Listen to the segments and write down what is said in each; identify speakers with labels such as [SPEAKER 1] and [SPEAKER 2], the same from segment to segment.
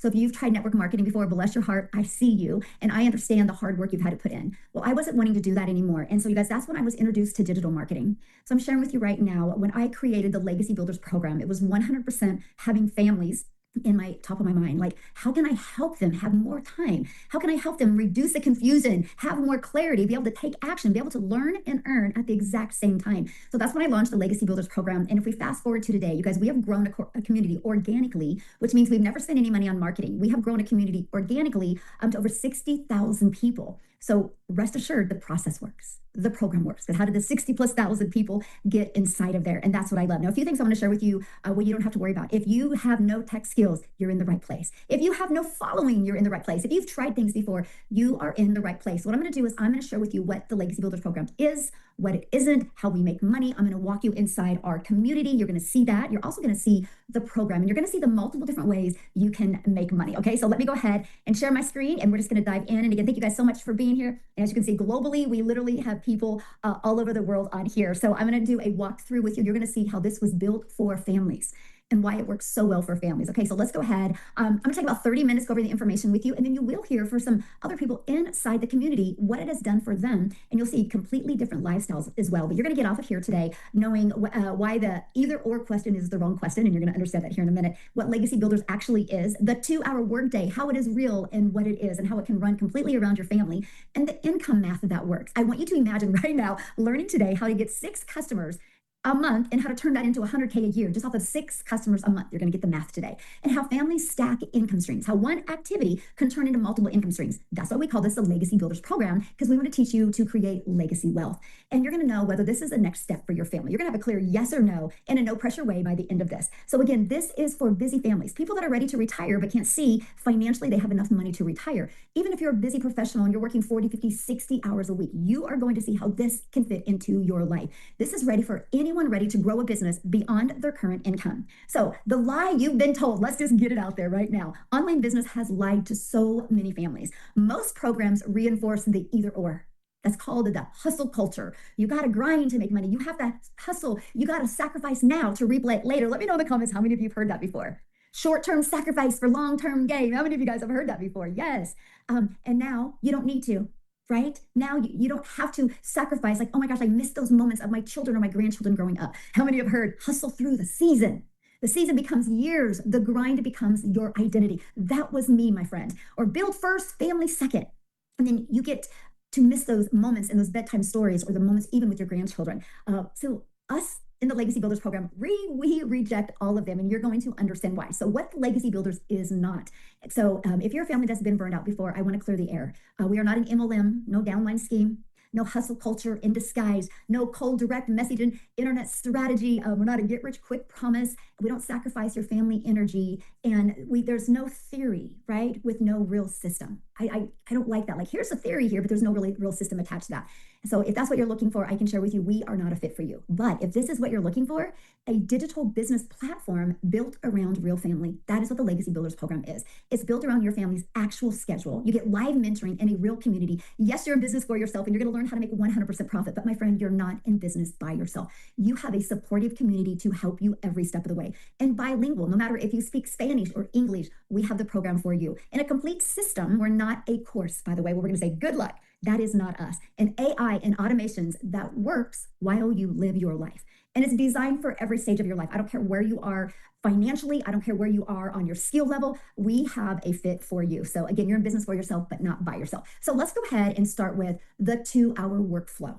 [SPEAKER 1] So if you've tried network marketing before, bless your heart, I see you and I understand the hard work you've had to put in. Well, I wasn't wanting to do that anymore. And so you guys, that's when I was introduced to digital marketing. So I'm sharing with you right now, when I created the Legacy Builders program, it was 100% having families in my top of my mind. Like, how can I help them have more time? How can I help them reduce the confusion, have more clarity, be able to take action, be able to learn and earn at the exact same time? So that's when I launched the Legacy Builders program. And if we fast forward to today, you guys, we have grown a community organically, which means we've never spent any money on marketing. We have grown a community organically to over 60,000 people. So rest assured, the process works. The program works. But how did the 60,000+ people get inside of there? And that's what I love. Now, a few things I want to share with you what you don't have to worry about. If you have no tech skills, you're in the right place. If you have no following, you're in the right place. If you've tried things before, you are in the right place. What I'm going to do is I'm going to share with you what the Legacy Builders program is, what it isn't, how we make money. I'm going to walk you inside our community. You're going to see that. You're also going to see the program, and you're going to see the multiple different ways you can make money. Okay, so let me go ahead and share my screen, and we're just going to dive in. And again, thank you guys so much for being here. And as you can see, globally, we literally have people all over the world on here. So I'm going to do a walkthrough with you. You're going to see how this was built for families and why it works so well for families. Okay, so let's go ahead. I'm gonna take about 30 minutes, go over the information with you, and then you will hear from some other people inside the community what it has done for them, and you'll see completely different lifestyles as well. But you're gonna get off of here today knowing why the either or question is the wrong question, and you're gonna understand that here in a minute, what Legacy Builders actually is, the 2-hour workday, how it is real and what it is, and how it can run completely around your family, and the income math that works. I want you to imagine right now learning today how to get 6 customers a month and how to turn that into 100K a year just off of 6 customers a month. You're going to get the math today. And how families stack income streams, how one activity can turn into multiple income streams. That's why we call this the Legacy Builders program, because we want to teach you to create legacy wealth. And you're going to know whether this is the next step for your family. You're going to have a clear yes or no in a no pressure way by the end of this. So again, this is for busy families, people that are ready to retire but can't see financially they have enough money to retire. Even if you're a busy professional and you're working 40, 50, 60 hours a week, you are going to see how this can fit into your life. This is ready for anyone ready to grow a business beyond their current income. So the lie you've been told, let's just get it out there right now. Online business has lied to so many families. Most programs reinforce the either or. That's called the hustle culture. You got to grind to make money. You have that hustle. You got to sacrifice now to reap later. Let me know in the comments how many of you have heard that before. Short-term sacrifice for long-term gain. How many of you guys have heard that before? Yes. And now you don't need to. Right now, you don't have to sacrifice like, oh my gosh, I missed those moments of my children or my grandchildren growing up. How many have heard hustle through the season? The season becomes years. The grind becomes your identity. That was me, my friend. Or build first, family second. And then you get to miss those moments and those bedtime stories or the moments even with your grandchildren. So us in the Legacy Builders program, we reject all of them, and you're going to understand why. So what Legacy Builders is not. So if you're a family that's been burned out before, I want to clear the air. We are not an MLM, no downline scheme, no hustle culture in disguise, no cold direct messaging, internet strategy. We're not a get rich quick promise. We don't sacrifice your family energy, and there's no theory, right? With no real system. I don't like that. Like, here's a theory here, but there's no really real system attached to that. So if that's what you're looking for, I can share with you, we are not a fit for you. But if this is what you're looking for, a digital business platform built around real family, that is what the Legacy Builders program is. It's built around your family's actual schedule. You get live mentoring in a real community. Yes, you're in business for yourself and you're going to learn how to make 100% profit. But my friend, you're not in business by yourself. You have a supportive community to help you every step of the way. And bilingual, no matter if you speak Spanish or English, we have the program for you. In a complete system, we're not a course, by the way, where we're going to say, good luck. That is not us. And AI and automations that works while you live your life. And it's designed for every stage of your life. I don't care where you are financially. I don't care where you are on your skill level. We have a fit for you. So again, you're in business for yourself, but not by yourself. So let's go ahead and start with the 2-hour workflow.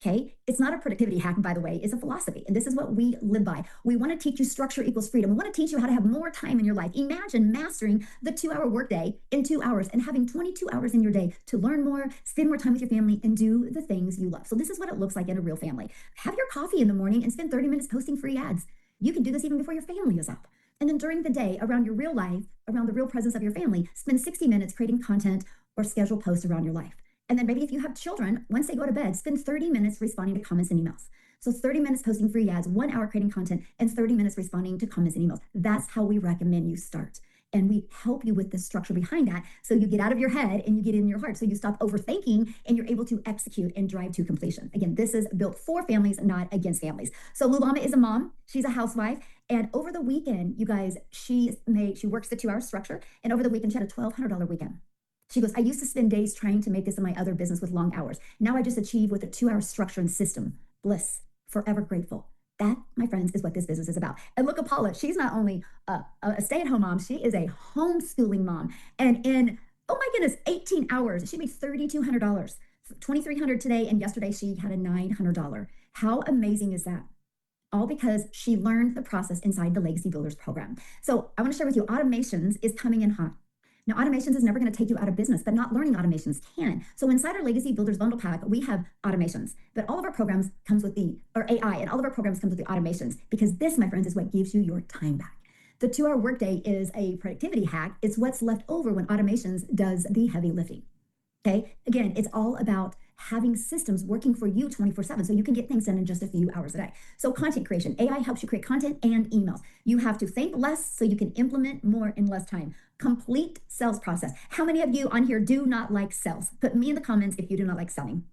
[SPEAKER 1] Okay, it's not a productivity hack, by the way, it's a philosophy. And this is what we live by. We want to teach you structure equals freedom. We want to teach you how to have more time in your life. Imagine mastering the 2-hour workday in 2 hours and having 22 hours in your day to learn more, spend more time with your family, and do the things you love. So this is what it looks like in a real family. Have your coffee in the morning and spend 30 minutes posting free ads. You can do this even before your family is up. And then during the day, around your real life, around the real presence of your family, spend 60 minutes creating content or schedule posts around your life. And then maybe if you have children, once they go to bed, spend 30 minutes responding to comments and emails. So 30 minutes posting free ads, 1 hour creating content, and 30 minutes responding to comments and emails. That's how we recommend you start. And we help you with the structure behind that. So you get out of your head and you get in your heart. So you stop overthinking and you're able to execute and drive to completion. Again, this is built for families, not against families. So Lulama is a mom. She's a housewife. And over the weekend, you guys, she works the 2-hour structure. And over the weekend, she had a $1,200 weekend. She goes, I used to spend days trying to make this in my other business with long hours. Now I just achieve with a 2-hour structure and system. Bliss, forever grateful. That, my friends, is what this business is about. And look at Paula. She's not only a stay-at-home mom, she is a homeschooling mom. And in, oh my goodness, 18 hours, she made $3,200. $2,300 today, and yesterday she had a $900. How amazing is that? All because she learned the process inside the Legacy Builders program. So I want to share with you, automations is coming in hot. Now, automations is never going to take you out of business, but not learning automations can. So inside our Legacy Builders Bundle Pack, we have automations, but all of our programs comes with AI, and all of our programs comes with the automations, because this, my friends, is what gives you your time back. The 2-hour workday is a productivity hack. It's what's left over when automations does the heavy lifting. Okay. Again, it's all about having systems working for you 24/7 so you can get things done in just a few hours a day. So content creation, AI helps you create content and emails. You have to think less so you can implement more in less time. Complete sales process. How many of you on here do not like sales? Put me in the comments if you do not like selling.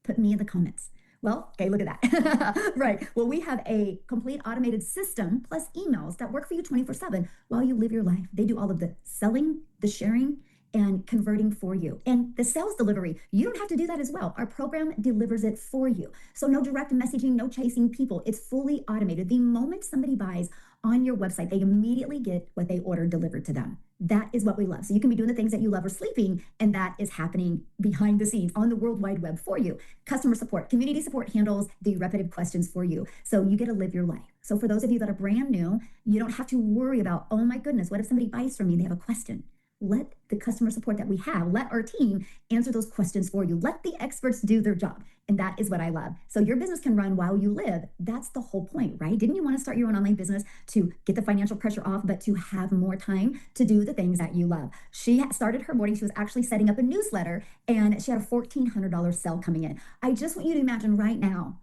[SPEAKER 1] Put me in the comments. Well, okay, look at that. Right. Well, we have a complete automated system plus emails that work for you 24/7 while you live your life. They do all of the selling, the sharing, and converting for you. And the sales delivery, you don't have to do that as well. Our program delivers it for you. So no direct messaging, no chasing people. It's fully automated. The moment somebody buys on your website, they immediately get what they ordered delivered to them. That is what we love. So you can be doing the things that you love or sleeping, and that is happening behind the scenes on the World Wide Web for you. Customer support, community support handles the repetitive questions for you. So you get to live your life. So for those of you that are brand new, you don't have to worry about, oh my goodness, what if somebody buys from me and they have a question? Let the customer support that we have, let our team answer those questions for you. Let the experts do their job. And that is what I love. So your business can run while you live. That's the whole point, right? Didn't you want to start your own online business to get the financial pressure off, but to have more time to do the things that you love? She started her morning. She was actually setting up a newsletter, and she had a $1,400 sale coming in. I just want you to imagine right now,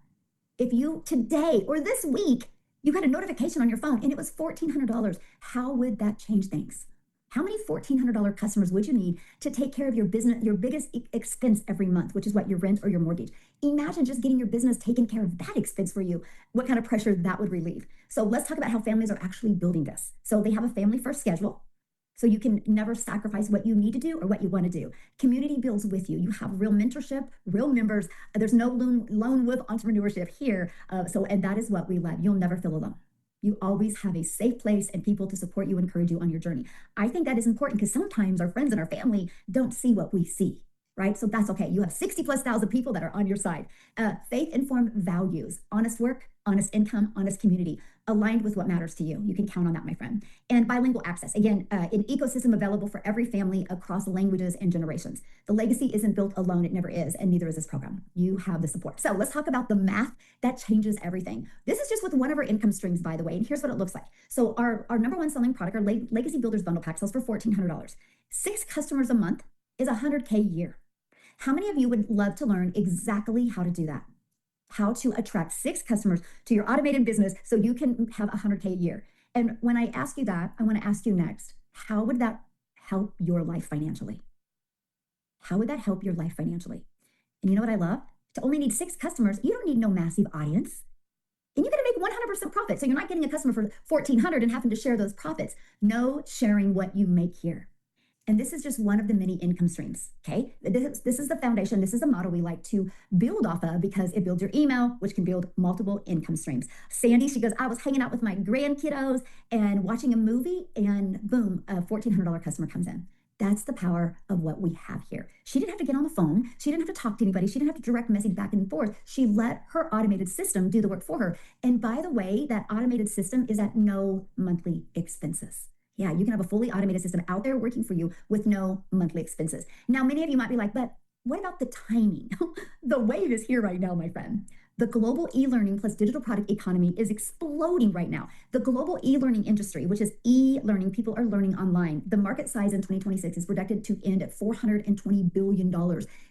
[SPEAKER 1] if you today or this week, you had a notification on your phone and it was $1,400, how would that change things? How many $1,400 customers would you need to take care of your business, your biggest expense every month, which is what, your rent or your mortgage? Imagine just getting your business taken care of that expense for you, what kind of pressure that would relieve. So let's talk about how families are actually building this. So they have a family first schedule. So you can never sacrifice what you need to do or what you want to do. Community builds with you. You have real mentorship, real members. There's no lone wolf entrepreneurship here. And that is what we love. You'll never feel alone. You always have a safe place and people to support you, encourage you on your journey. I think that is important because sometimes our friends and our family don't see what we see, right? So that's okay. You have 60,000+ people that are on your side. Faith-informed values, honest work, honest income, honest community, aligned with what matters to you. You can count on that, my friend. And bilingual access. Again, an ecosystem available for every family across languages and generations. The legacy isn't built alone. It never is. And neither is this program. You have the support. So let's talk about the math that changes everything. This is just with one of our income streams, by the way. And here's what it looks like. So our number one selling product, our Legacy Builders Bundle Pack, sells for $1,400. 6 customers a month is $100K a year. How many of you would love to learn exactly how to do that? How to attract 6 customers to your automated business so you can have $100K a year. And when I ask you that, I want to ask you next, how would that help your life financially? How would that help your life financially? And you know what I love? To only need 6 customers, you don't need no massive audience. And you're going to make 100% profit. So you're not getting a customer for $1,400 and having to share those profits. No sharing what you make here. And this is just one of the many income streams, okay? This is the foundation. This is the model we like to build off of because it builds your email, which can build multiple income streams. Sandy, she goes, I was hanging out with my grandkiddos and watching a movie, and boom, a $1,400 customer comes in. That's the power of what we have here. She didn't have to get on the phone. She didn't have to talk to anybody. She didn't have to direct message back and forth. She let her automated system do the work for her. And by the way, that automated system is at no monthly expenses. Yeah, you can have a fully automated system out there working for you with no monthly expenses. Now, many of you might be like, but what about the timing? The wave is here right now, my friend. The global e-learning plus digital product economy is exploding right now. The global e-learning industry, which is e-learning, people are learning online. The market size in 2026 is projected to end at $420 billion.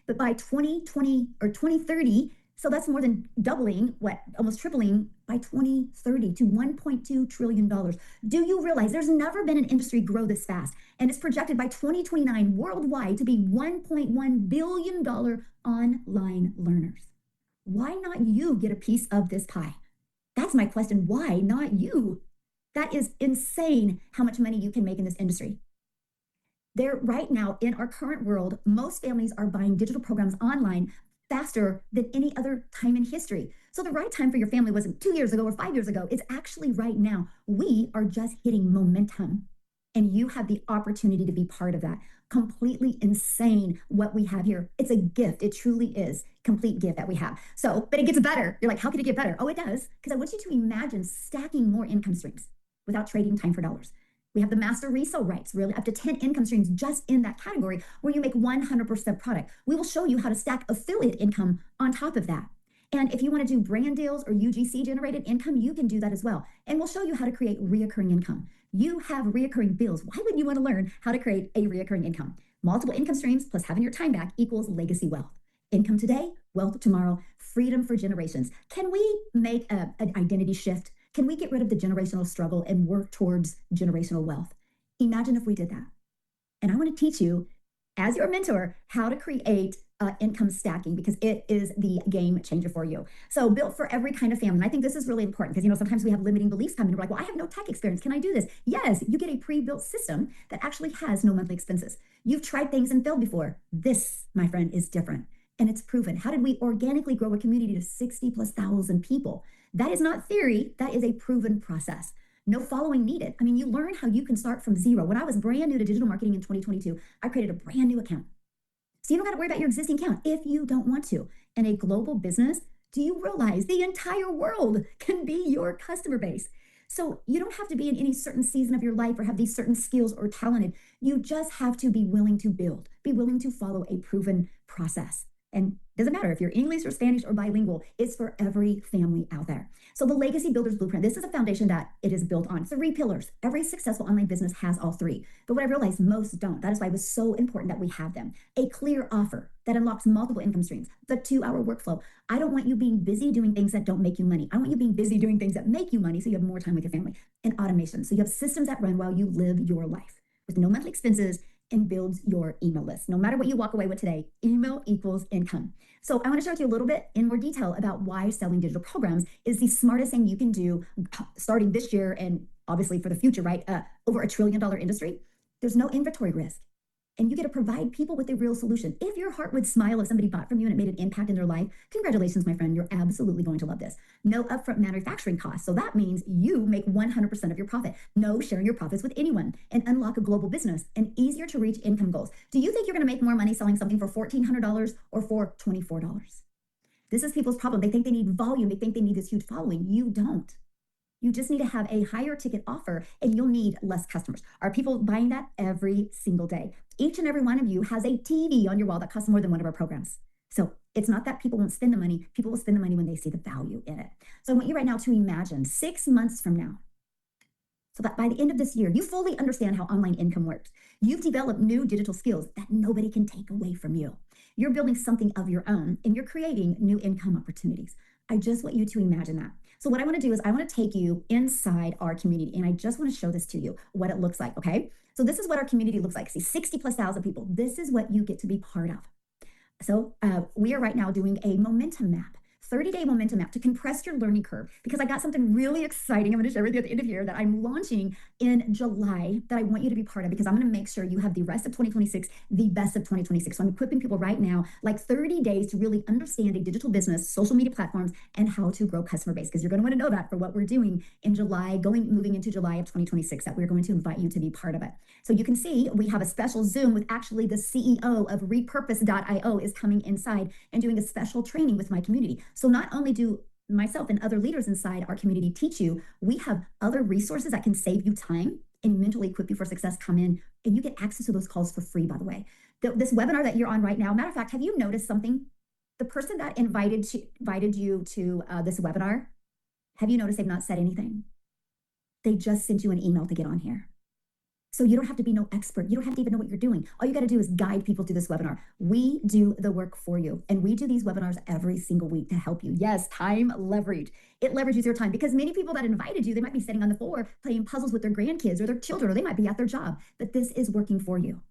[SPEAKER 1] But by 2020 or 2030, So that's more than doubling, almost tripling by 2030 to $1.2 trillion. Do you realize there's never been an industry grow this fast? And it's projected by 2029 worldwide to be $1.1 billion online learners. Why not you get a piece of this pie? That's my question. Why not you? That is insane how much money you can make in this industry. There, right now, in our current world, most families are buying digital programs online faster than any other time in history. So the right time for your family wasn't 2 years ago or 5 years ago. It's actually right now. We are just hitting momentum, and you have the opportunity to be part of that. Completely insane what we have here. It's a gift. It truly is complete gift that we have. So, but it gets better. You're like, how can it get better? Oh, it does. Because I want you to imagine stacking more income streams without trading time for dollars. We have the master resale rights, really up to 10 income streams just in that category where you make 100% product. We will show you how to stack affiliate income on top of that. And if you want to do brand deals or UGC generated income, you can do that as well. And we'll show you how to create reoccurring income. You have reoccurring bills. Why would you want to learn how to create a reoccurring income? Multiple income streams plus having your time back equals legacy wealth. Income today, wealth tomorrow, freedom for generations. Can we make an identity shift? Can we get rid of the generational struggle and work towards generational wealth? Imagine if we did that. And I want to teach you, as your mentor, how to create income stacking, because it is the game changer for you. So built for every kind of family. And I think this is really important because, sometimes we have limiting beliefs coming and we're like, well, I have no tech experience. Can I do this? Yes, you get a pre-built system that actually has no monthly expenses. You've tried things and failed before. This, my friend, is different. And it's proven. How did we organically grow a community to 60,000+ people? That is not theory. That is a proven process. No following needed. I mean, you learn how you can start from zero. When I was brand new to digital marketing in 2022, I created a brand new account. So you don't got to worry about your existing account if you don't want to. In a global business, do you realize the entire world can be your customer base? So you don't have to be in any certain season of your life or have these certain skills or talented. You just have to be willing to build, be willing to follow a proven process. And it doesn't matter if you're English or Spanish or bilingual, it's for every family out there. So the Legacy Builders Blueprint, this is a foundation that it is built on. 3 pillars. Every successful online business has all 3. But what I realized, most don't. That is why it was so important that we have them. A clear offer that unlocks multiple income streams. The 2-hour workflow. I don't want you being busy doing things that don't make you money. I want you being busy doing things that make you money so you have more time with your family. And automation. So you have systems that run while you live your life with no monthly expenses, and builds your email list. No matter what you walk away with today, email equals income. So I want to share with you a little bit in more detail about why selling digital programs is the smartest thing you can do starting this year and obviously for the future, right? Over $1 trillion industry. There's no inventory risk. And you get to provide people with a real solution. If your heart would smile if somebody bought from you and it made an impact in their life, congratulations, my friend. You're absolutely going to love this. No upfront manufacturing costs. So that means you make 100% of your profit. No sharing your profits with anyone, and unlock a global business and easier to reach income goals. Do you think you're going to make more money selling something for $1,400 or for $24? This is people's problem. They think they need volume. They think they need this huge following. You don't. You just need to have a higher ticket offer and you'll need less customers. Are people buying that every single day? Each and every one of you has a TV on your wall that costs more than one of our programs. So it's not that people won't spend the money. People will spend the money when they see the value in it. So I want you right now to imagine 6 months from now, so that by the end of this year, you fully understand how online income works. You've developed new digital skills that nobody can take away from you. You're building something of your own and you're creating new income opportunities. I just want you to imagine that. So what I want to do is I want to take you inside our community and I just want to show this to you, what it looks like, okay? So this is what our community looks like. See, 60,000+ people. This is what you get to be part of. So we are right now doing a momentum map. 30-day momentum map to compress your learning curve, because I got something really exciting I'm going to share with you at the end of here that I'm launching in July that I want you to be part of, because I'm going to make sure you have the rest of 2026, the best of 2026. So I'm equipping people right now, like 30 days to really understand a digital business, social media platforms, and how to grow customer base, because you're going to want to know that for what we're doing in July, moving into July of 2026, that we're going to invite you to be part of it. So you can see we have a special Zoom with actually the CEO of Repurpose.io is coming inside and doing a special training with my community. So not only do myself and other leaders inside our community teach you, we have other resources that can save you time and mentally equip you for success come in, and you get access to those calls for free, by the way. This webinar that you're on right now, matter of fact, have you noticed something? The person that invited you to this webinar, have you noticed they've not said anything? They just sent you an email to get on here. So you don't have to be no expert. You don't have to even know what you're doing. All you got to do is guide people through this webinar. We do the work for you. And we do these webinars every single week to help you. Yes, time leverage. It leverages your time because many people that invited you, they might be sitting on the floor playing puzzles with their grandkids or their children, or they might be at their job. But this is working for you.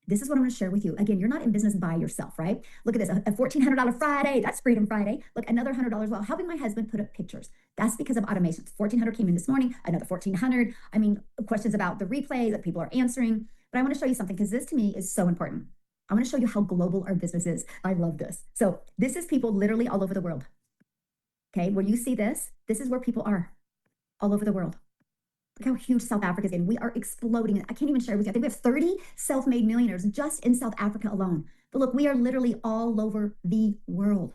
[SPEAKER 1] This is what I'm going to share with you. Again, you're not in business by yourself, right? Look at this, a $1,400 Friday. That's Freedom Friday. Look, another $100 while helping my husband put up pictures. That's because of automations. 1,400 came in this morning, another 1,400. I mean, questions about the replay that people are answering. But I want to show you something because this to me is so important. I want to show you how global our business is. I love this. So this is people literally all over the world. Okay, where you see this, this is where people are all over the world. Look how huge South Africa is getting. We are exploding. I can't even share with you. I think we have 30 self-made millionaires just in South Africa alone. But look, we are literally all over the world.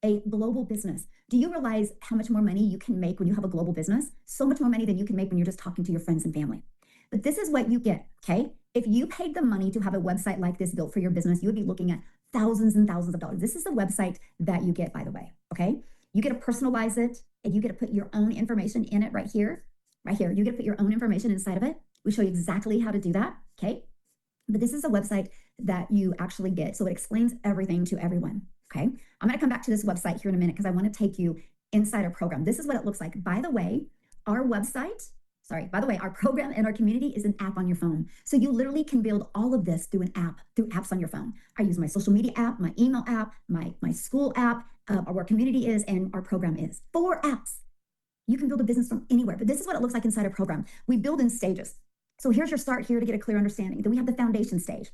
[SPEAKER 1] A global business. Do you realize how much more money you can make when you have a global business? So much more money than you can make when you're just talking to your friends and family. But this is what you get, okay? If you paid the money to have a website like this built for your business, you would be looking at thousands and thousands of dollars. This is the website that you get, by the way, okay? You get to personalize it, and you get to put your own information in it right here. Right here, you get to put your own information inside of it. We show you exactly how to do that, okay? But this is a website that you actually get. So it explains everything to everyone, okay? I'm gonna come back to this website here in a minute because I wanna take you inside our program. This is what it looks like. By the way, our program and our community is an app on your phone. So you literally can build all of this through an app, through apps on your phone. I use my social media app, my email app, my school app, our community is, and our program is. 4 apps. You can build a business from anywhere, but this is what it looks like inside a program. We build in stages. So here's your start here to get a clear understanding. Then we have the foundation stage,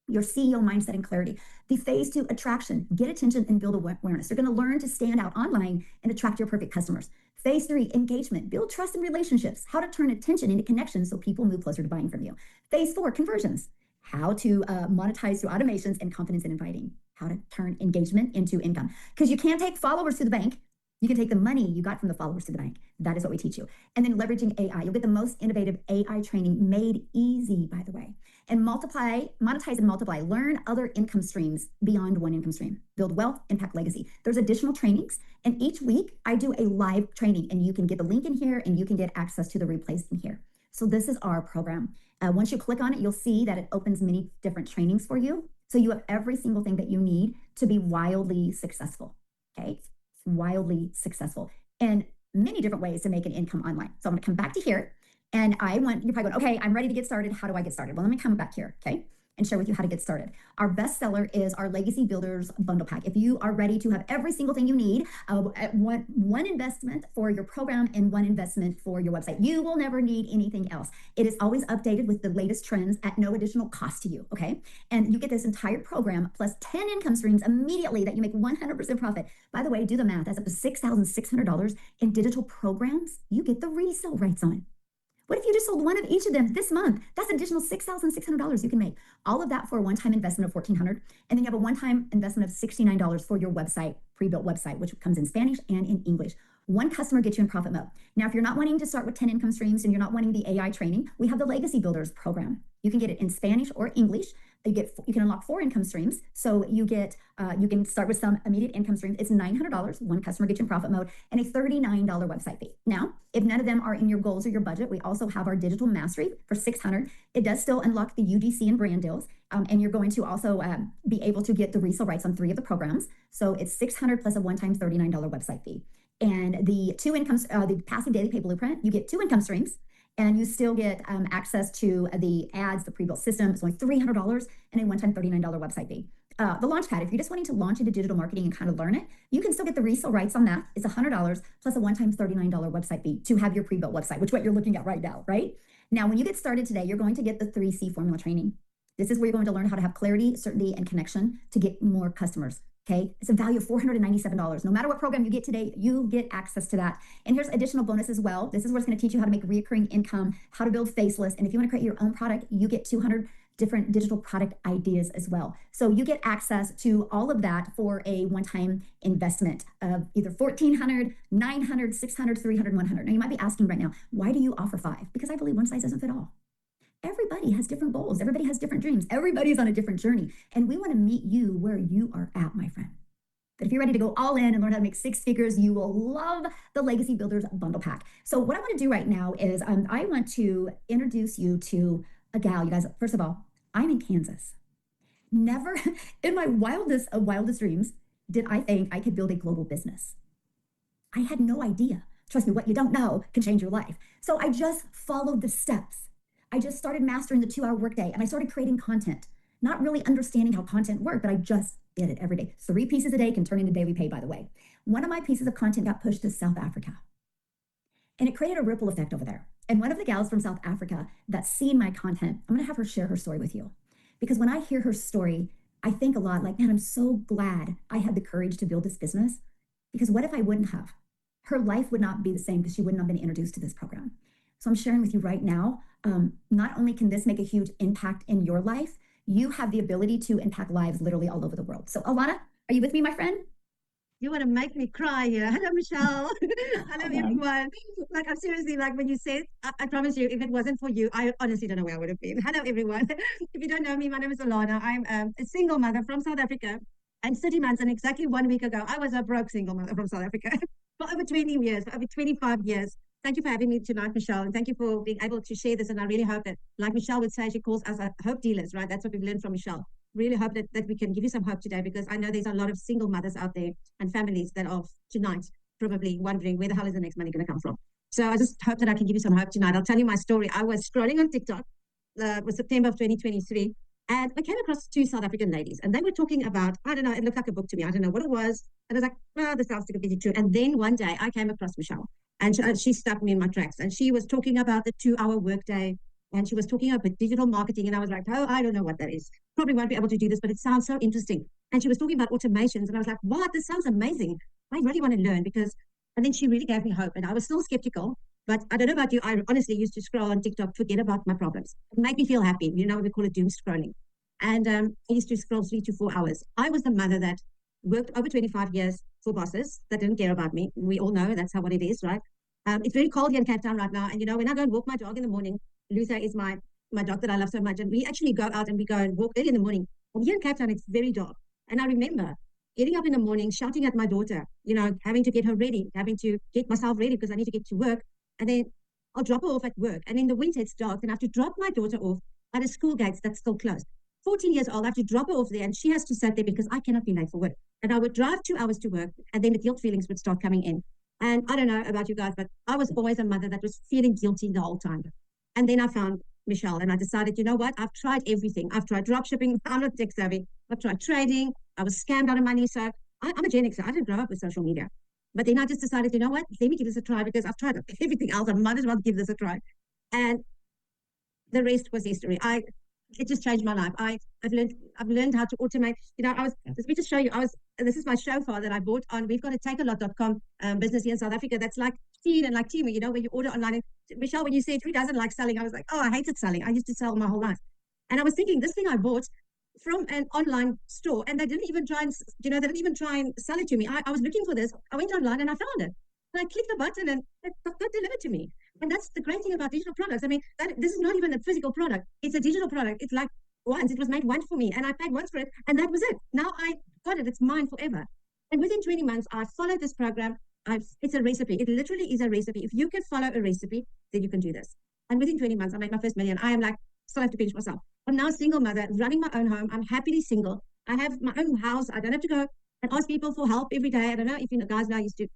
[SPEAKER 1] your CEO mindset and clarity. The phase 2, attraction, get attention and build awareness. You're gonna learn to stand out online and attract your perfect customers. Phase 3, engagement, build trust and relationships, how to turn attention into connections so people move closer to buying from you. Phase 4, conversions, how to monetize through automations and confidence in inviting, how to turn engagement into income. Because you can't take followers to the bank. You can take the money you got from the followers to the bank. That is what we teach you. And then leveraging AI. You'll get the most innovative AI training made easy, by the way. And monetize and multiply. Learn other income streams beyond one income stream. Build wealth, impact legacy. There's additional trainings. And each week I do a live training, and you can get the link in here and you can get access to the replays in here. So this is our program. Once you click on it, you'll see that it opens many different trainings for you. So you have every single thing that you need to be wildly successful, okay? Wildly successful, and many different ways to make an income online. So I'm gonna come back to here, and you're probably going, okay, I'm ready to get started. How do I get started? Well, let me come back here, okay, and share with you how to get started. Our best seller is our Legacy Builders Bundle Pack. If you are ready to have every single thing you need, one investment for your program and one investment for your website, you will never need anything else. It is always updated with the latest trends at no additional cost to you, okay? And you get this entire program plus 10 income streams immediately that you make 100% profit. By the way, do the math. That's up to $6,600 in digital programs. You get the resale rights on it. What if you just sold one of each of them this month? That's an additional $6,600 you can make. All of that for a one-time investment of $1,400. And then you have a one-time investment of $69 for your website, pre-built website, which comes in Spanish and in English. One customer gets you in profit mode. Now, if you're not wanting to start with 10 income streams and you're not wanting the AI training, we have the Legacy Builders program. You can get it in Spanish or English. You can unlock 4 income streams. So you can start with some immediate income streams. It's $900. One customer gets you in profit mode and a $39 website fee. Now, if none of them are in your goals or your budget, we also have our digital mastery for $600. It does still unlock the UGC and brand deals. And you're going to also be able to get the resale rights on 3 of the programs. So it's $600 plus a one-time $39 website fee. And the the passive daily pay blueprint, you get 2 income streams. And you still get access to the ads, the pre-built system. It's only $300 and a one-time $39 website fee. The Launchpad, if you're just wanting to launch into digital marketing and kind of learn it, you can still get the resale rights on that. It's $100 plus a one-time $39 website fee to have your pre-built website, which is what you're looking at right now, right? Now, when you get started today, you're going to get the 3C formula training. This is where you're going to learn how to have clarity, certainty, and connection to get more customers. Okay, it's a value of $497. No matter what program you get today, you get access to that. And here's additional bonus as well. This is where it's going to teach you how to make recurring income, how to build faceless. And if you want to create your own product, you get 200 different digital product ideas as well. So you get access to all of that for a one-time investment of either $1,400, $900, $600, $300, $100. Now you might be asking right now, why do you offer 5? Because I believe one size doesn't fit all. Everybody has different goals. Everybody has different dreams. Everybody's on a different journey. And we want to meet you where you are at, my friend. But if you're ready to go all in and learn how to make 6 figures, you will love the Legacy Builders Bundle Pack. So what I want to do right now is I want to introduce you to a gal, you guys. First of all, I'm in Kansas. Never in my wildest dreams did I think I could build a global business. I had no idea. Trust me, what you don't know can change your life. So I just followed the steps. I just started mastering the 2 hour workday and I started creating content, not really understanding how content worked, but I just did it every day. 3 pieces a day can turn into daily pay, by the way. One of my pieces of content got pushed to South Africa and it created a ripple effect over there. And one of the gals from South Africa that's seen my content, I'm going to have her share her story with you. Because when I hear her story, I think a lot like, man, I'm so glad I had the courage to build this business. Because what if I wouldn't have? Her life would not be the same because she wouldn't have been introduced to this program. So I'm sharing with you right now, not only can this make a huge impact in your life, you have the ability to impact lives literally all over the world. So Alana, are you with me, my friend?
[SPEAKER 2] You want to make me cry here. Hello, Michelle. Hello, everyone. Like, I'm seriously, like, when you said, I promise you, if it wasn't for you, I honestly don't know where I would have been. Hello, everyone. If you don't know me, my name is Alana. I'm a single mother from South Africa. And 30 months and exactly 1 week ago, I was a broke single mother from South Africa for over 20 years, for over 25 years. Thank you for having me tonight, Michelle. And thank you for being able to share this. And I really hope that, like Michelle would say, she calls us hope dealers, right? That's what we've learned from Michelle. Really hope that we can give you some hope today, because I know there's a lot of single mothers out there and families that are tonight probably wondering where the hell is the next money going to come from. So I just hope that I can give you some hope tonight. I'll tell you my story. I was scrolling on TikTok, it was September of 2023, and I came across 2 South African ladies, and they were talking about, I don't know, it looked like a book to me. I don't know what it was. And I was like, well, this sounds too good to be true. And then one day I came across Michelle, and she stopped me in my tracks, and she was talking about the 2 hour workday, and she was talking about digital marketing. And I was like, oh, I don't know what that is. Probably won't be able to do this, but it sounds so interesting. And she was talking about automations, and I was like, what? This sounds amazing. I really want to learn because, and then she really gave me hope. And I was still skeptical, but I don't know about you. I honestly used to scroll on TikTok, forget about my problems. It made me feel happy. You know, we call it doom scrolling. And I used to scroll 3 to 4 hours. I was the mother that worked over 25 years for bosses that didn't care about me. We all know that's how what it is, right? It's very cold here in Cape Town right now. And, you know, when I go and walk my dog in the morning, Luther is my dog that I love so much. And we actually go out and we go and walk early in the morning. And here in Cape Town, it's very dark. And I remember getting up in the morning, shouting at my daughter, you know, having to get her ready, having to get myself ready because I need to get to work. And then I'll drop her off at work. And in the winter, it's dark. And I have to drop my daughter off at a school gates that's still closed. 14 years old, I have to drop her off there, and she has to sit there because I cannot be late for work. And I would drive 2 hours to work, and then the guilt feelings would start coming in. And I don't know about you guys, but I was always a mother that was feeling guilty the whole time. And then I found Michelle, and I decided, you know what? I've tried everything. I've tried drop shipping. I'm not tech savvy. I've tried trading. I was scammed out of money. So I'm a Gen Xer. I didn't grow up with social media. But then I just decided, you know what? Let me give this a try because I've tried everything else. I might as well give this a try. And the rest was history. It just changed my life. I've learned how to automate. You know, let me just show you. This is my shofar that I bought on. We've got a takealot.com business here in South Africa that's like Teen and like Temu, you know, where you order online. And Michelle, when you said who doesn't like selling, I was like, oh, I hated selling. I used to sell my whole life. And I was thinking, this thing I bought from an online store, and they didn't even try and, you know, they didn't even try and sell it to me. I was looking for this. I went online and I found it. And I clicked the button and it got delivered to me. And that's the great thing about digital products. I mean, this is not even a physical product. It's a digital product. It's like once, it was made once for me, and I paid once for it, and that was it. Now I got it. It's mine forever. And within 20 months, I followed this program. It's a recipe. It literally is a recipe. If you can follow a recipe, then you can do this. And within 20 months, I made my first million. I am like, still have to pinch myself. I'm now a single mother, running my own home. I'm happily single. I have my own house. I don't have to go and ask people for help every day. I don't know if you guys know, I used to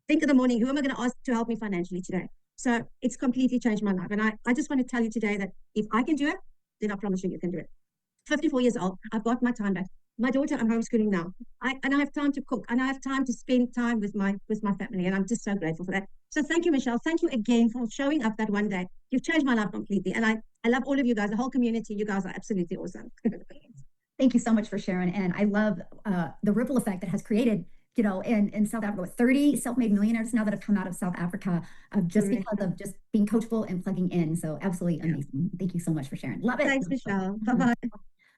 [SPEAKER 2] think in the morning, who am I going to ask to help me financially today? So it's completely changed my life. And I just want to tell you today that if I can do it, then I promise you can do it. 54 years old, I've got my time back. My daughter, I'm homeschooling now. And I have time to cook, and I have time to spend time with my family. And I'm just so grateful for that. So thank you, Michelle. Thank you again for showing up that one day. You've changed my life completely. And I love all of you guys, the whole community. You guys are absolutely awesome.
[SPEAKER 1] Thank you so much for sharing. And I love the ripple effect that has created, you know, in South Africa, with 30 self-made millionaires now that have come out of South Africa, just because of just being coachable and plugging in. So absolutely amazing. Thank you so much for sharing. Love it.
[SPEAKER 2] Thanks, Michelle. Bye-bye.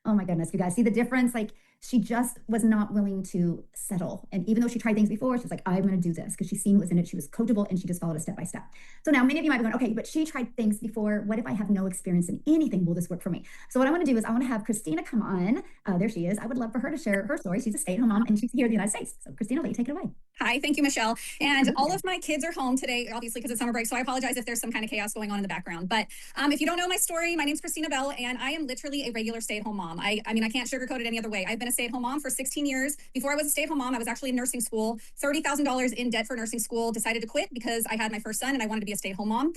[SPEAKER 1] Oh my goodness, you guys see the difference? Like, She just was not willing to settle. And even though she tried things before, she was like, I'm going to do this because she seen what was in it. She was coachable and she just followed it step by step. So now many of you might be going, okay, but she tried things before. What if I have no experience in anything? Will this work for me? So what I want to do is I want to have Christina come on. There she is. I would love for her to share her story. She's a stay-at-home mom and she's here in the United States. So Christina, let you take it away.
[SPEAKER 3] Hi, thank you, Michelle. And all of my kids are home today, obviously, because it's summer break. So I apologize if there's some kind of chaos going on in the background. But if you don't know my story, my name's Christina Bell, and I am literally a regular stay-at-home mom. I mean, I can't sugarcoat it any other way. I've been a stay-at-home mom for 16 years. Before I was a stay-at-home mom, I was actually in nursing school, $30,000 in debt for nursing school, decided to quit because I had my first son and I wanted to be a stay-at-home mom.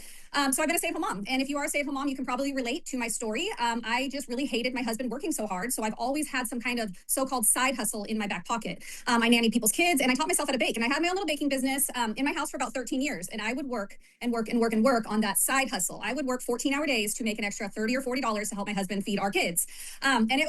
[SPEAKER 3] So I've been a stay-at-home mom. And if you are a stay-at-home mom, you can probably relate to my story. I just really hated my husband working so hard. So I've always had some kind of so-called side hustle in my back pocket. I nannied people's kids and I taught myself how to bake. And I had my own little baking business in my house for about 13 years. And I would work and work and work and work on that side hustle. I would work 14-hour days to make an extra $30 or $40 to help my husband feed our kids. And it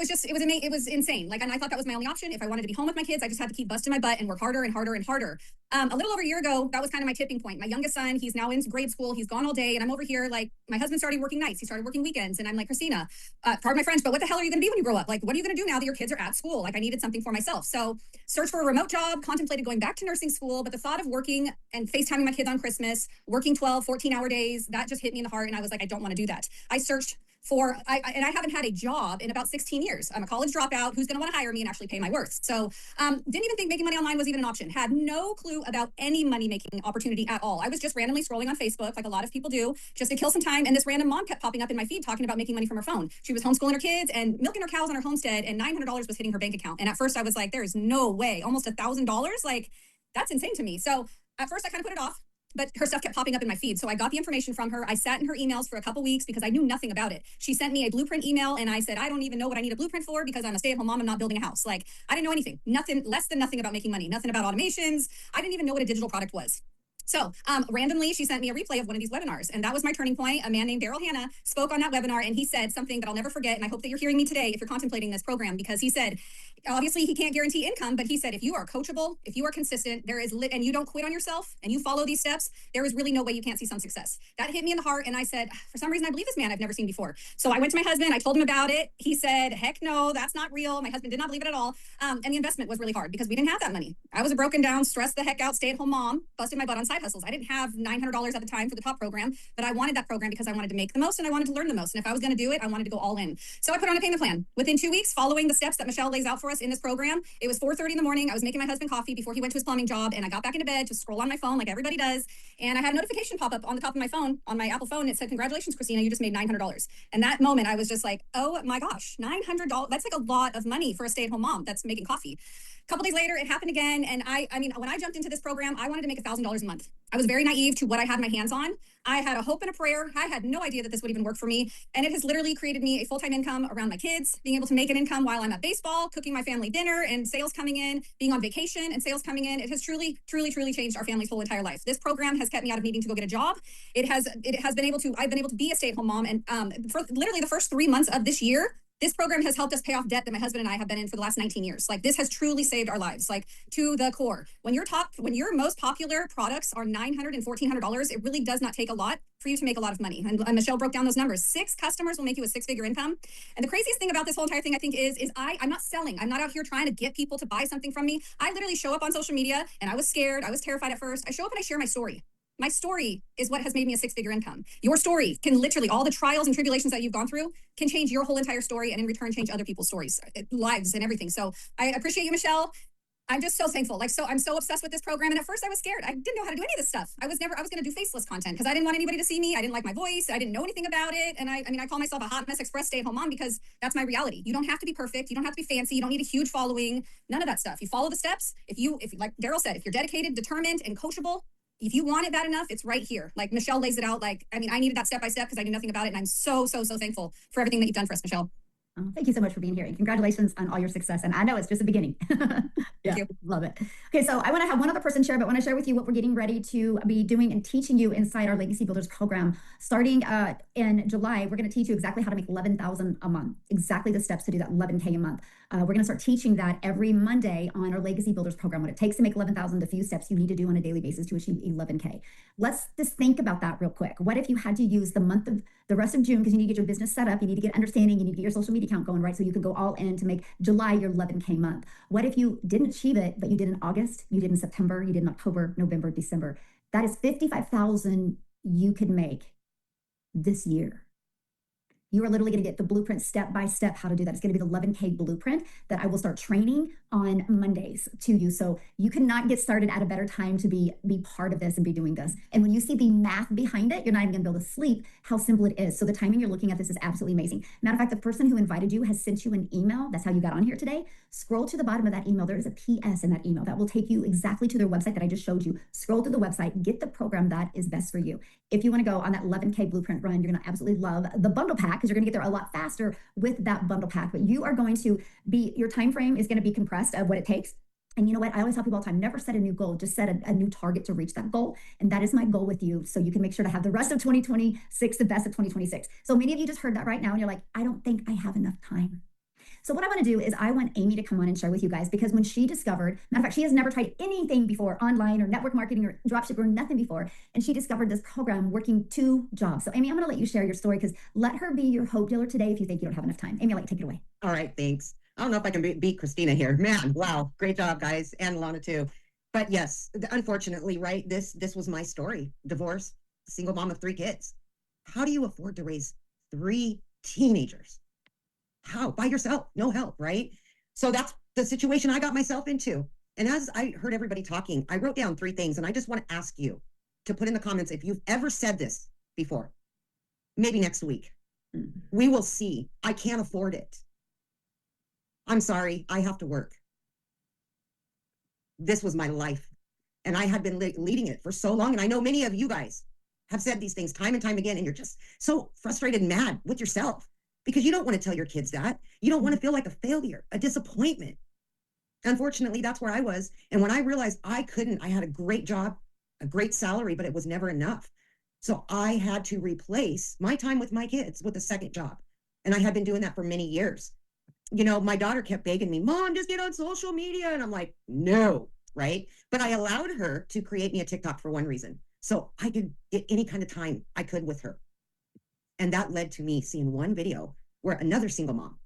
[SPEAKER 3] was insane. Like, and I thought that was my only option. If I wanted to be home with my kids, I just had to keep busting my butt and work harder and harder and harder. A little over a year ago, that was kind of my tipping point. My youngest son, he's now in grade school. He's gone all day. And I'm over here, like, my husband started working nights. He started working weekends. And I'm like, Christina, pardon my French, but what the hell are you going to be when you grow up? Like, what are you going to do now that your kids are at school? Like, I needed something for myself. So searched for a remote job, contemplated going back to nursing school. But the thought of working and FaceTiming my kids on Christmas, working 12, 14-hour days, that just hit me in the heart. And I was like, I don't want to do that. I searched and I haven't had a job in about 16 years. I'm a college dropout. Who's going to want to hire me and actually pay my worth? So didn't even think making money online was even an option. Had no clue about any money-making opportunity at all. I was just randomly scrolling on Facebook, like a lot of people do, just to kill some time. And this random mom kept popping up in my feed talking about making money from her phone. She was homeschooling her kids and milking her cows on her homestead, and $900 was hitting her bank account. And at first I was like, there's no way. Almost $1,000? Like, that's insane to me. So at first I kind of put it off. But her stuff kept popping up in my feed. So I got the information from her. I sat in her emails for a couple weeks because I knew nothing about it. She sent me a blueprint email and I said, I don't even know what I need a blueprint for because I'm a stay-at-home mom. I'm not building a house. Like, I didn't know anything, nothing, less than nothing about making money, nothing about automations. I didn't even know what a digital product was. So randomly, she sent me a replay of one of these webinars, and that was my turning point. A man named Daryl Hannah spoke on that webinar, and he said something that I'll never forget, and I hope that you're hearing me today if you're contemplating this program, because he said, obviously he can't guarantee income, but he said, if you are coachable, if you are consistent, and you don't quit on yourself, and you follow these steps, there is really no way you can't see some success. That hit me in the heart, and I said, for some reason, I believe this man I've never seen before. So I went to my husband, I told him about it. He said, heck no, that's not real. My husband did not believe it at all. And the investment was really hard because we didn't have that money. I was a broken down, stressed the heck out, stay-at-home mom, busted my butt on side hustles. I didn't have $900 at the time for the top program, but I wanted that program because I wanted to make the most and I wanted to learn the most. And if I was going to do it, I wanted to go all in. So I put on a payment plan. Within 2 weeks, following the steps that Michelle lays out for us in this program, it was 4:30 in the morning. I was making my husband coffee before he went to his plumbing job, and I got back into bed to scroll on my phone like everybody does. And I had a notification pop up on the top of my phone, on my Apple phone. It said, congratulations, Christina, you just made $900. And that moment, I was just like, oh my gosh, $900. That's like a lot of money for a stay-at-home mom that's making coffee. A couple days later, it happened again. And I mean, when I jumped into this program, I wanted to make $1,000 a month. I was very naive to what I had my hands on. I had a hope and a prayer. I had no idea that this would even work for me. And it has literally created me a full-time income around my kids, being able to make an income while I'm at baseball, cooking my family dinner and sales coming in, being on vacation and sales coming in. It has truly, truly, truly changed our family's whole entire life. This program has kept me out of needing to go get a job. I've been able to be a stay-at-home mom. And for literally the first 3 months of this year, this program has helped us pay off debt that my husband and I have been in for the last 19 years. Like, this has truly saved our lives, like, to the core. When your most popular products are $900 and $1,400, it really does not take a lot for you to make a lot of money. And Michelle broke down those numbers. 6 customers will make you a 6-figure income. And the craziest thing about this whole entire thing, I think, is I'm not selling. I'm not out here trying to get people to buy something from me. I literally show up on social media, and I was scared. I was terrified at first. I show up and I share my story. My story is what has made me a 6-figure income. Your story can literally, all the trials and tribulations that you've gone through can change your whole entire story, and in return change other people's stories, lives and everything. So I appreciate you, Michelle. I'm just so thankful. I'm so obsessed with this program. And at first I was scared. I didn't know how to do any of this stuff. I was going to do faceless content because I didn't want anybody to see me. I didn't like my voice. I didn't know anything about it. And I call myself a hot mess express stay-at-home mom because that's my reality. You don't have to be perfect. You don't have to be fancy. You don't need a huge following. None of that stuff. You follow the steps. If like Daryl said, if you're dedicated, determined, and coachable, if you want it bad enough, it's right here. Like Michelle lays it out. I needed that step by step because I knew nothing about it. And I'm so, so, so thankful for everything that you've done for us, Michelle.
[SPEAKER 1] Oh, thank you so much for being here, and congratulations on all your success. And I know it's just the beginning. Yeah, love it. Okay, so I want to have one other person share, but I want to share with you what we're getting ready to be doing and teaching you inside our Legacy Builders program. Starting in July, we're going to teach you exactly how to make $11,000 a month, exactly the steps to do that $11K a month. We're going to start teaching that every Monday on our Legacy Builders program, what it takes to make $11,000, the few steps you need to do on a daily basis to achieve $11K. Let's just think about that real quick. What if you had to use the rest of June, because you need to get your business set up, you need to get understanding, you need to get your social media media account going, right? So you could go all in to make July your 11K month. What if you didn't achieve it, but you did in August, you did in September, you did in October, November, December? That is 55,000 you could make this year. You are literally going to get the blueprint step by step how to do that. It's going to be the 11K blueprint that I will start training on Mondays to you. So you cannot get started at a better time to be part of this and be doing this. And when you see the math behind it, you're not even going to be able to sleep how simple it is. So the timing you're looking at this is absolutely amazing. Matter of fact, the person who invited you has sent you an email. That's how you got on here today. Scroll to the bottom of that email. There is a PS in that email that will take you exactly to their website that I just showed you. Scroll to the website, get the program that is best for you. If you want to go on that 11K blueprint run, you're going to absolutely love the bundle pack because you're going to get there a lot faster with that bundle pack. But you are going to be, your time frame is going to be compressed of what it takes. And you know what? I always tell people all the time, never set a new goal, just set a new target to reach that goal. And that is my goal with you. So you can make sure to have the rest of 2026, the best of 2026. So many of you just heard that right now and you're like, I don't think I have enough time. So what I want to do is I want Amy to come on and share with you guys, because when she discovered, matter of fact, she has never tried anything before, online or network marketing or dropship or nothing before. And she discovered this program working 2 jobs. So Amy, I'm going to let you share your story, because let her be your hope dealer today if you think you don't have enough time. Amy, I'll let you take it away.
[SPEAKER 4] All right, thanks. I don't know if I can beat Christina here. Man, wow. Great job, guys. And Lana too. But yes, unfortunately, right, this was my story. Divorce, single mom of 3 kids. How do you afford to raise 3 teenagers? How? By yourself, no help, right? So that's the situation I got myself into. And as I heard everybody talking, I wrote down 3 things, and I just want to ask you to put in the comments if you've ever said this before. Maybe next week. We will see. I can't afford it. I'm sorry, I have to work. This was my life, and I had been leading it for so long. And I know many of you guys have said these things time and time again, and you're just so frustrated and mad with yourself, because you don't want to tell your kids that. You don't want to feel like a failure, a disappointment. Unfortunately, that's where I was. And when I realized I had a great job, a great salary, but it was never enough. So I had to replace my time with my kids with a second job. And I had been doing that for many years. You know, my daughter kept begging me, Mom, just get on social media. And I'm like, no, right? But I allowed her to create me a TikTok for one reason. So I could get any kind of time I could with her. And that led to me seeing one video where another single mom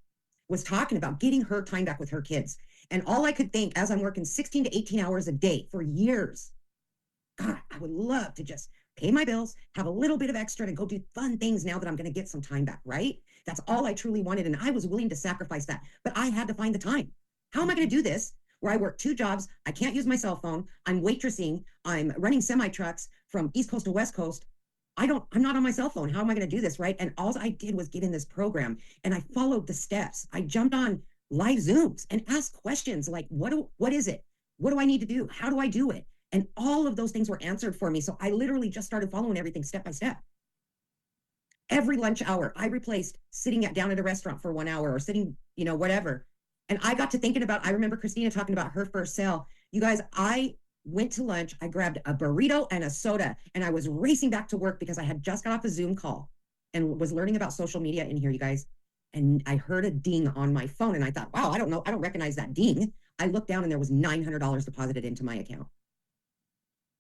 [SPEAKER 4] was talking about getting her time back with her kids. And all I could think, as I'm working 16 to 18 hours a day for years, God, I would love to just pay my bills, have a little bit of extra to go do fun things now that I'm going to get some time back, right? That's all I truly wanted. And I was willing to sacrifice that, but I had to find the time. How am I going to do this where I work 2 jobs? I can't use my cell phone. I'm waitressing. I'm running semi trucks from East Coast to West Coast. I'm not on my cell phone. How am I going to do this, right? And all I did was get in this program, and I followed the steps. I jumped on live Zooms and asked questions like, what is it? What do I need to do? How do I do it? And all of those things were answered for me. So I literally just started following everything step by step. Every lunch hour, I replaced sitting down at a restaurant for 1 hour or sitting, whatever. And I got to thinking I remember Christina talking about her first sale. You guys, I went to lunch, I grabbed a burrito and a soda, and I was racing back to work because I had just got off a Zoom call and was learning about social media in here, you guys. And I heard a ding on my phone, and I thought, wow, I don't recognize that ding. I looked down and there was $900 deposited into my account.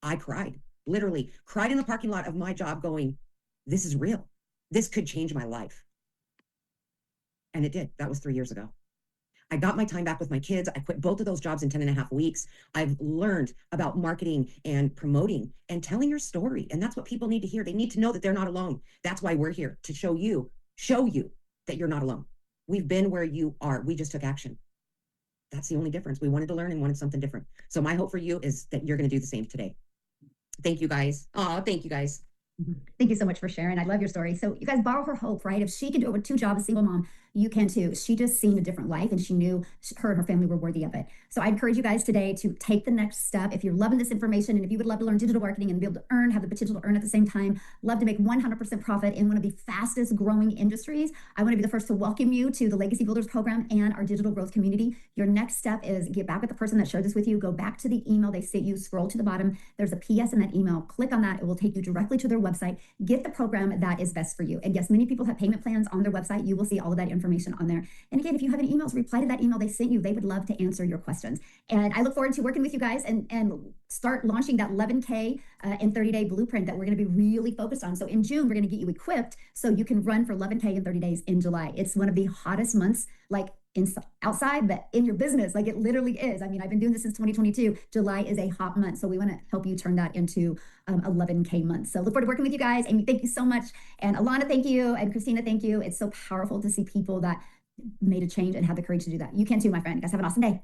[SPEAKER 4] I cried, literally cried in the parking lot of my job going, this is real. This could change my life. And it did. That was 3 years ago. I got my time back with my kids. I quit both of those jobs in 10.5 weeks. I've learned about marketing and promoting and telling your story. And that's what people need to hear. They need to know that they're not alone. That's why we're here, to show you that you're not alone. We've been where you are. We just took action. That's the only difference. We wanted to learn and wanted something different. So my hope for you is that you're going to do the same today. Thank you, guys. Oh, thank you, guys.
[SPEAKER 1] Thank you so much for sharing. I love your story. So you guys, borrow her hope, right? If she can do it with 2 jobs, a single mom, you can too. She just seen a different life, and she knew her and her family were worthy of it. So I encourage you guys today to take the next step. If you're loving this information, and if you would love to learn digital marketing and be able to have the potential to earn at the same time, love to make 100% profit in one of the fastest growing industries, I want to be the first to welcome you to the Legacy Builders program and our digital growth community. Your next step is get back with the person that shared this with you. Go back to the email they sent you, scroll to the bottom. There's a PS in that email. Click on that. It will take you directly to their website. Get the program that is best for you. And yes, many people have payment plans on their website. You will see all of that information information on there. And again, if you have any emails, reply to that email they sent you. They would love to answer your questions. And I look forward to working with you guys and start launching that 11K and 30-day blueprint that we're going to be really focused on. So in June, we're going to get you equipped so you can run for 11K in 30 days in July. It's one of the hottest months, like outside, but in your business, like it literally is. I mean, I've been doing this since 2022. July is a hot month. So we want to help you turn that into 11K months. So look forward to working with you guys. Amy, thank you so much. And Alana, thank you. And Christina, thank you. It's so powerful to see people that made a change and had the courage to do that. You can too, my friend. You guys have an awesome day.